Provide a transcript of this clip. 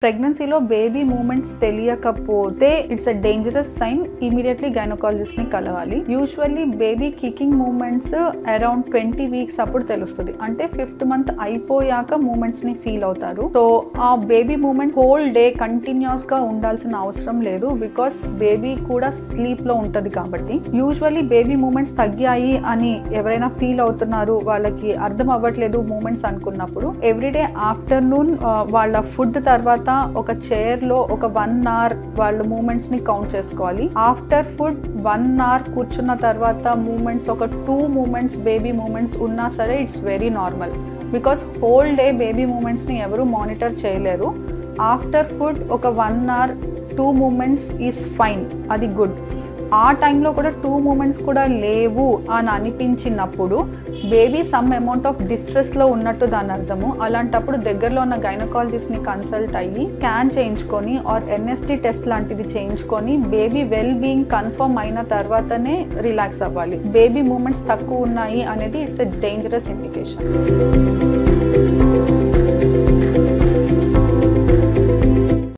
ప్రెగ్నెన్సీలో baby movements తెలియకపోతే it's a dangerous sign. Immediately gynaecologist ని కలవాలి. Usually baby kicking movements around 20 weeks అప్పుడు తెలుస్తుంది. అంటే 5th మంత్ అయిపోయాక మూమెంట్స్ ని ఫీల్ అవుతారు. సో ఆ baby movement whole day continuous గా ఉండాల్సిన అవసరం లేదు, బికాస్ బేబీ కూడా స్లీప్ లో ఉంటది కాబట్టి. యూజువల్లీ బేబీ మూమెంట్స్ తగ్గాయి అని ఎవరైనా ఫీల్ అవుతున్నారు, వాళ్ళకి అర్థం అవ్వట్లేదు మూమెంట్స్ అనుకున్నప్పుడు, ఎవ్రీడే ఆఫ్టర్నూన్ వాళ్ళ ఫుడ్ తర్వాత ఒక చైర్ లో ఒక 1 hour వాళ్ళు మూమెంట్స్ ని కౌంట్ చేసుకోవాలి. ఆఫ్టర్ ఫుడ్ 1 hour కూర్చున్న తర్వాత మూమెంట్స్ ఒక 2 మూమెంట్స్ బేబీ మూమెంట్స్ ఉన్నా సరే it's very normal, because whole day baby moments ని ఎవరు మానిటర్ చేయలేరు. ఆఫ్టర్ ఫుడ్ ఒక 1 hour 2 మూమెంట్స్ ఈజ్ ఫైన్, అది గుడ్. ఆ టైంలో కూడా 2 మూమెంట్స్ కూడా లేవు అని అనిపించినప్పుడు బేబీ సమ్ అమౌంట్ ఆఫ్ డిస్ట్రెస్లో ఉన్నట్టు దాని అర్థము. అలాంటప్పుడు దగ్గరలో ఉన్న గైనకాలజిస్ట్ని కన్సల్ట్ అయ్యి స్కాన్ చేయించుకొని ఆర్ ఎన్ఎస్టీ టెస్ట్ లాంటిది చేయించుకొని బేబీ వెల్ బీయింగ్ కన్ఫర్మ్ అయిన తర్వాతనే రిలాక్స్ అవ్వాలి. బేబీ మూమెంట్స్ తక్కువ ఉన్నాయి అనేది ఇట్స్ ఎ డేంజరస్ ఇండికేషన్.